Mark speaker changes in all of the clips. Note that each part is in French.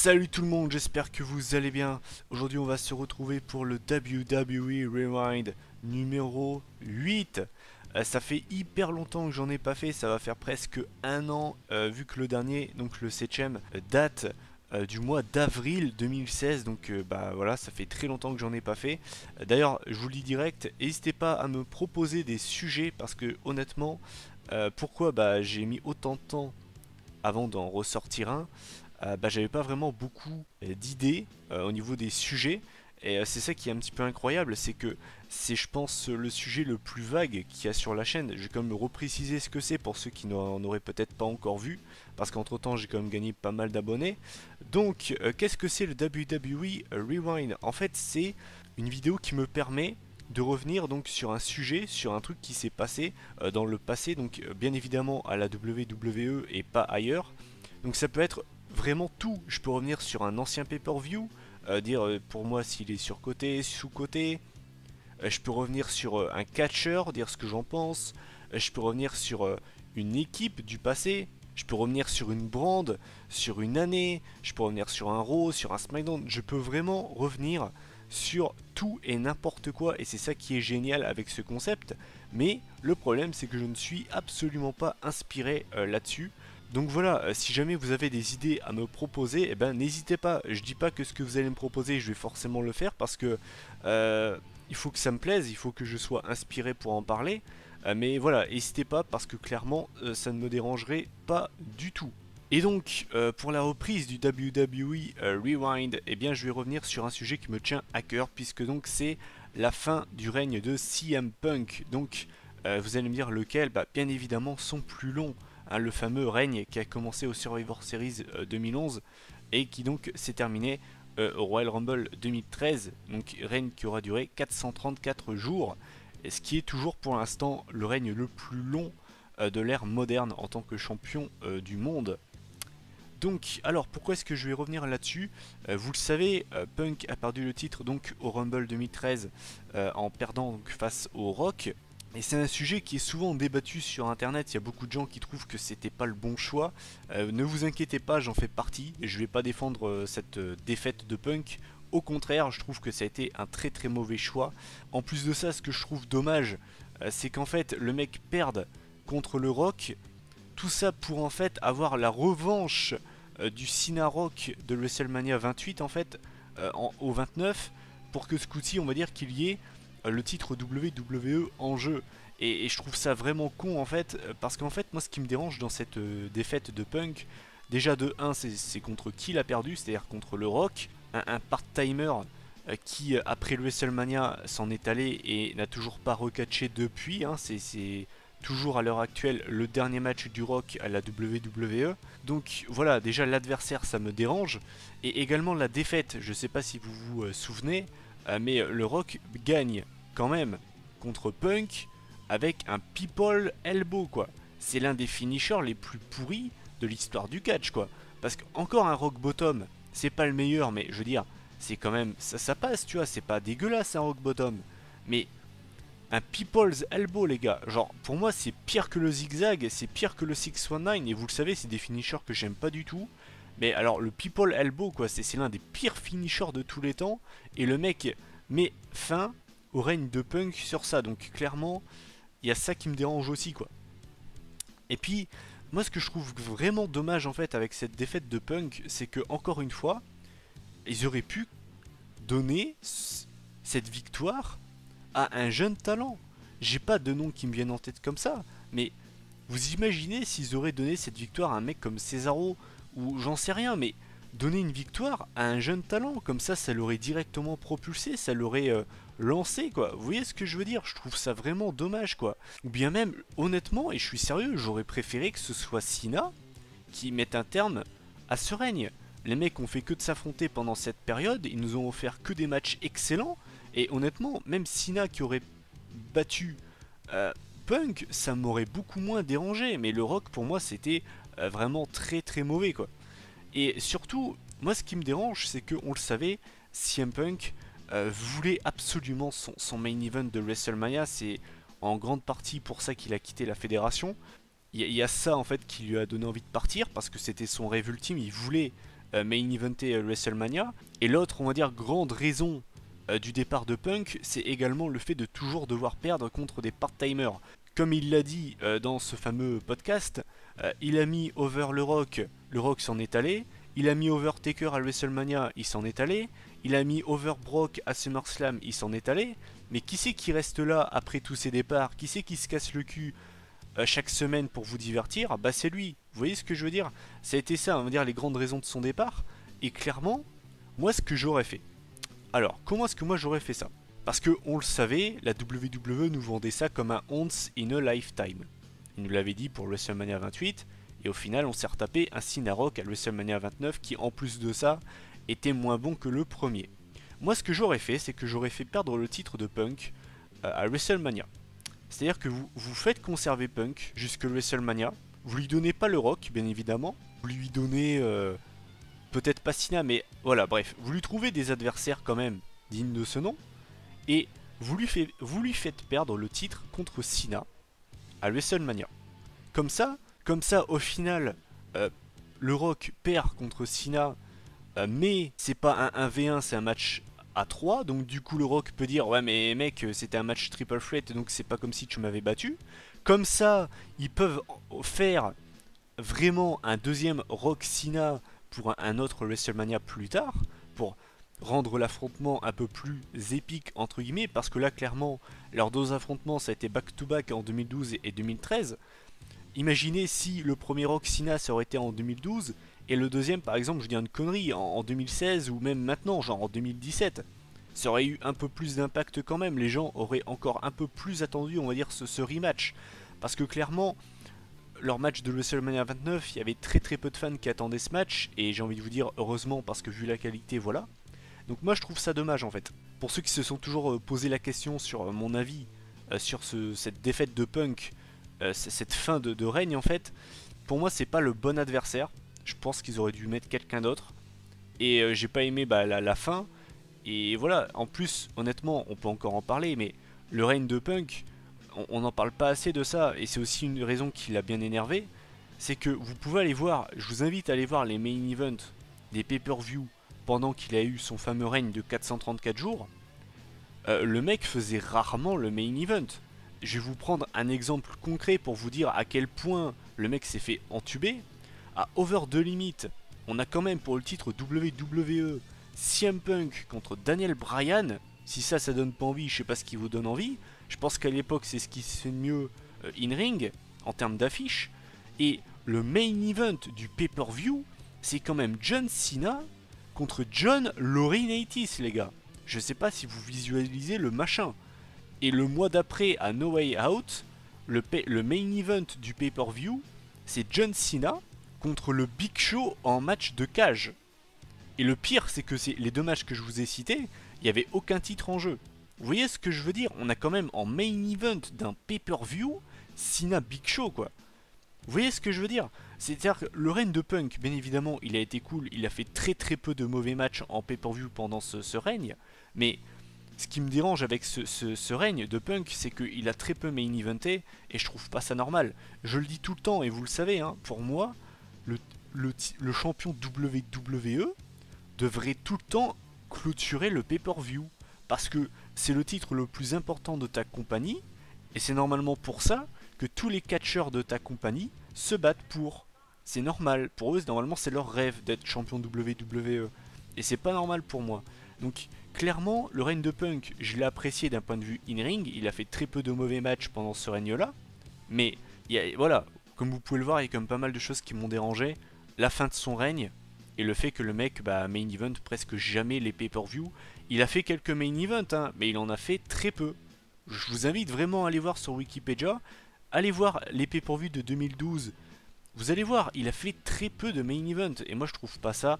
Speaker 1: Salut tout le monde, j'espère que vous allez bien. Aujourd'hui on va se retrouver pour le WWE Rewind numéro 8. Ça fait hyper longtemps que j'en ai pas fait, ça va faire presque un an vu que le dernier, donc le 7ème, date du mois d'avril 2016. Donc bah voilà, ça fait très longtemps que j'en ai pas fait. D'ailleurs je vous le dis direct, n'hésitez pas à me proposer des sujets parce que honnêtement, pourquoi bah, j'ai mis autant de temps avant d'en ressortir un, bah, j'avais pas vraiment beaucoup d'idées au niveau des sujets. Et c'est ça qui est un petit peu incroyable, c'est que c'est je pense le sujet le plus vague qu'il y a sur la chaîne. Je vais quand même repréciser ce que c'est pour ceux qui n'en auraient peut-être pas encore vu, parce qu'entre temps j'ai quand même gagné pas mal d'abonnés. Donc qu'est-ce que c'est le WWE Rewind? En fait c'est une vidéo qui me permet de revenir donc sur un sujet, sur un truc qui s'est passé dans le passé, donc bien évidemment à la WWE et pas ailleurs. Donc ça peut être vraiment tout. Je peux revenir sur un ancien pay-per-view, dire pour moi s'il est surcoté, sous-coté. Je peux revenir sur un catcher, dire ce que j'en pense. Je peux revenir sur une équipe du passé. Je peux revenir sur une brand, sur une année. Je peux revenir sur un Raw, sur un SmackDown. Je peux vraiment revenir sur tout et n'importe quoi. Et c'est ça qui est génial avec ce concept. Mais le problème, c'est que je ne suis absolument pas inspiré là-dessus. Donc voilà, si jamais vous avez des idées à me proposer, eh ben n'hésitez pas. Je dis pas que ce que vous allez me proposer, je vais forcément le faire parce que il faut que ça me plaise, il faut que je sois inspiré pour en parler. Mais voilà, n'hésitez pas parce que clairement, ça ne me dérangerait pas du tout. Et donc, pour la reprise du WWE Rewind, eh bien, je vais revenir sur un sujet qui me tient à cœur puisque donc c'est la fin du règne de CM Punk. Donc, vous allez me dire lequel? Bah, bien évidemment, son plus long. Hein, le fameux règne qui a commencé au Survivor Series 2011 et qui donc s'est terminé au Royal Rumble 2013, donc règne qui aura duré 434 jours, et ce qui est toujours pour l'instant le règne le plus long de l'ère moderne en tant que champion du monde. Donc, alors pourquoi est-ce que je vais revenir là-dessus? Vous le savez, Punk a perdu le titre donc au Rumble 2013 en perdant donc, face au Rock. Et c'est un sujet qui est souvent débattu sur internet, il y a beaucoup de gens qui trouvent que c'était pas le bon choix. Ne vous inquiétez pas, j'en fais partie, je vais pas défendre cette défaite de Punk. Au contraire, je trouve que ça a été un très très mauvais choix. En plus de ça, ce que je trouve dommage, c'est qu'en fait le mec perde contre le Rock. Tout ça pour en fait avoir la revanche du Cena Rock de WrestleMania 28 en fait au 29, pour que ce coup-ci on va dire qu'il y ait le titre WWE en jeu. Et je trouve ça vraiment con en fait, parce qu'en fait moi ce qui me dérange dans cette défaite de Punk, déjà de 1 c'est contre qui il a perdu, c'est-à-dire contre le Rock, un part-timer qui après le WrestleMania s'en est allé et n'a toujours pas recatché depuis, hein, c'est toujours à l'heure actuelle le dernier match du Rock à la WWE. Donc voilà, déjà l'adversaire ça me dérange, et également la défaite, je sais pas si vous vous souvenez, mais le Rock gagne quand même contre Punk avec un People Elbow quoi. C'est l'un des finishers les plus pourris de l'histoire du catch quoi. Parce qu'encore un Rock Bottom, c'est pas le meilleur, mais je veux dire, c'est quand même, ça passe tu vois, c'est pas dégueulasse un Rock Bottom. Mais un People's Elbow les gars, genre pour moi c'est pire que le zigzag, c'est pire que le 619, et vous le savez c'est des finishers que j'aime pas du tout. Mais alors le People Elbow quoi, c'est l'un des pires finishers de tous les temps, et le mec met fin au règne de Punk sur ça, donc clairement il y a ça qui me dérange aussi quoi. Et puis moi ce que je trouve vraiment dommage en fait avec cette défaite de Punk, c'est que encore une fois ils auraient pu donner cette victoire à un jeune talent. J'ai pas de nom qui me viennent en tête comme ça, mais vous imaginez s'ils auraient donné cette victoire à un mec comme Cesaro, ou j'en sais rien, mais donner une victoire à un jeune talent, comme ça l'aurait directement propulsé, ça l'aurait lancé quoi. Vous voyez ce que je veux dire? Je trouve ça vraiment dommage quoi. Ou bien même, honnêtement, et je suis sérieux, j'aurais préféré que ce soit Cena qui mette un terme à ce règne. Les mecs ont fait que de s'affronter pendant cette période, ils nous ont offert que des matchs excellents, et honnêtement, même Cena qui aurait battu euh, Punk, ça m'aurait beaucoup moins dérangé, mais le Rock pour moi c'était vraiment très très mauvais quoi. Et surtout, moi ce qui me dérange, c'est que on le savait, CM Punk voulait absolument son main event de WrestleMania, c'est en grande partie pour ça qu'il a quitté la fédération. Il y a ça en fait qui lui a donné envie de partir, parce que c'était son rêve ultime, il voulait main eventé WrestleMania. Et l'autre, on va dire, grande raison du départ de Punk, c'est également le fait de toujours devoir perdre contre des part-timers. Comme il l'a dit dans ce fameux podcast, il a mis over le Rock s'en est allé. Il a mis over Taker à WrestleMania, il s'en est allé. Il a mis over Brock à SummerSlam, il s'en est allé. Mais qui c'est qui reste là après tous ces départs? Qui c'est qui se casse le cul chaque semaine pour vous divertir? Bah c'est lui. Vous voyez ce que je veux dire? Ça a été ça, on va dire, les grandes raisons de son départ. Et clairement, moi ce que j'aurais fait. Alors, comment est-ce que moi j'aurais fait ça? Parce que on le savait, la WWE nous vendait ça comme un once in a lifetime. Il nous l'avait dit pour WrestleMania 28, et au final on s'est retapé un Cena Rock à WrestleMania 29 qui en plus de ça était moins bon que le premier. Moi ce que j'aurais fait, c'est que j'aurais fait perdre le titre de Punk à WrestleMania. C'est-à-dire que vous faites conserver Punk jusque WrestleMania, vous lui donnez pas le Rock bien évidemment, vous lui donnez peut-être pas Cena, mais voilà, bref, vous lui trouvez des adversaires quand même dignes de ce nom, et vous lui faites perdre le titre contre Cena à WrestleMania. Comme ça au final, le Rock perd contre Cena, mais c'est pas un 1v1, c'est un match à 3, donc du coup le Rock peut dire ouais mais mec c'était un match triple threat donc c'est pas comme si tu m'avais battu. Comme ça ils peuvent faire vraiment un deuxième Rock Cena pour un autre WrestleMania plus tard, pour rendre l'affrontement un peu plus épique entre guillemets, parce que là clairement leurs deux affrontements ça a été back to back en 2012 et 2013. Imaginez si le premier Rock Cena ça aurait été en 2012 et le deuxième par exemple, je dis une connerie, en 2016 ou même maintenant, genre en 2017. Ça aurait eu un peu plus d'impact quand même, les gens auraient encore un peu plus attendu on va dire ce rematch. Parce que clairement, leur match de WrestleMania 29, il y avait très peu de fans qui attendaient ce match, et j'ai envie de vous dire heureusement parce que vu la qualité voilà. Donc moi je trouve ça dommage en fait. Pour ceux qui se sont toujours posé la question sur mon avis sur cette défaite de Punk, cette fin de règne en fait, pour moi c'est pas le bon adversaire. Je pense qu'ils auraient dû mettre quelqu'un d'autre. Et j'ai pas aimé la fin. Et voilà, en plus honnêtement on peut encore en parler, mais le règne de Punk, on n'en parle pas assez de ça, et c'est aussi une raison qui l'a bien énervé, c'est que vous pouvez aller voir, je vous invite à aller voir les main events des pay-per-view pendant qu'il a eu son fameux règne de 434 jours. Le mec faisait rarement le main event. Je vais vous prendre un exemple concret pour vous dire à quel point le mec s'est fait entuber. À Over the Limit, on a quand même pour le titre WWE CM Punk contre Daniel Bryan. Si ça donne pas envie, je sais pas ce qui vous donne envie. Je pense qu'à l'époque c'est ce qui se fait de mieux in-ring en termes d'affiches. Et le main event du pay-per-view, c'est quand même John Cena contre John Laurinaitis, les gars. Je sais pas si vous visualisez le machin. Et le mois d'après à No Way Out, le main event du pay-per-view, c'est John Cena contre le Big Show en match de cage. Et le pire, c'est que les deux matchs que je vous ai cités, il n'y avait aucun titre en jeu. Vous voyez ce que je veux dire? On a quand même en main event d'un pay-per-view Cena Big Show, quoi. Vous voyez ce que je veux dire? C'est-à-dire que le règne de Punk, bien évidemment, il a été cool, il a fait très peu de mauvais matchs en pay-per-view pendant ce règne, mais ce qui me dérange avec ce règne de Punk, c'est qu'il a très peu main eventé, et je trouve pas ça normal. Je le dis tout le temps, et vous le savez, hein, pour moi, le champion WWE devrait tout le temps clôturer le pay-per-view, parce que c'est le titre le plus important de ta compagnie, et c'est normalement pour ça que tous les catcheurs de ta compagnie se battent pour. C'est normal, pour eux normalement c'est leur rêve d'être champion WWE, et c'est pas normal pour moi. Donc clairement le règne de Punk, je l'ai apprécié d'un point de vue in-ring, il a fait très peu de mauvais matchs pendant ce règne là, mais voilà, comme vous pouvez le voir il y a quand même pas mal de choses qui m'ont dérangé, la fin de son règne, et le fait que le mec main event presque jamais les pay-per-view. Il a fait quelques main events, hein, mais il en a fait très peu. Je vous invite vraiment à aller voir sur Wikipédia, allez voir les pay-per-view de 2012. Vous allez voir, il a fait très peu de main event, et moi je trouve pas ça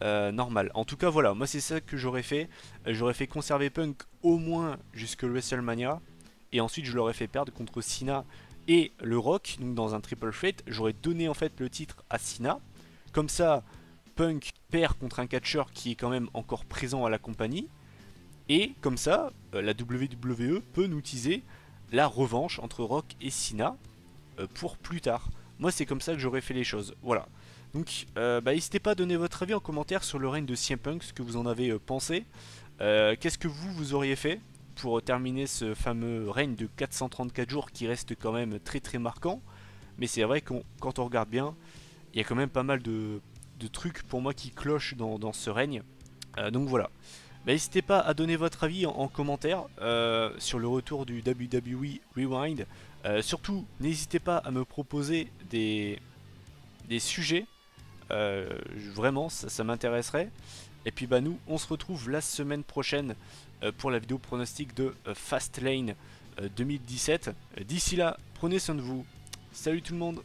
Speaker 1: normal. En tout cas voilà, moi c'est ça que j'aurais fait. J'aurais fait conserver Punk au moins jusque WrestleMania, et ensuite je l'aurais fait perdre contre Cena et le Rock, donc dans un triple threat. J'aurais donné en fait le titre à Cena, comme ça Punk perd contre un catcheur qui est quand même encore présent à la compagnie, et comme ça la WWE peut nous teaser la revanche entre Rock et Cena pour plus tard. Moi c'est comme ça que j'aurais fait les choses, voilà. Donc n'hésitez pas à donner votre avis en commentaire sur le règne de CM Punk, ce que vous en avez pensé. Qu'est-ce que vous auriez fait pour terminer ce fameux règne de 434 jours qui reste quand même très très marquant. Mais c'est vrai que quand on regarde bien, il y a quand même pas mal de trucs pour moi qui clochent dans ce règne. Donc voilà. N'hésitez pas à donner votre avis en commentaire sur le retour du WWE Rewind. Surtout, n'hésitez pas à me proposer des sujets. Vraiment, ça m'intéresserait. Et puis nous, on se retrouve la semaine prochaine pour la vidéo pronostic de Fastlane 2017. D'ici là, prenez soin de vous. Salut tout le monde!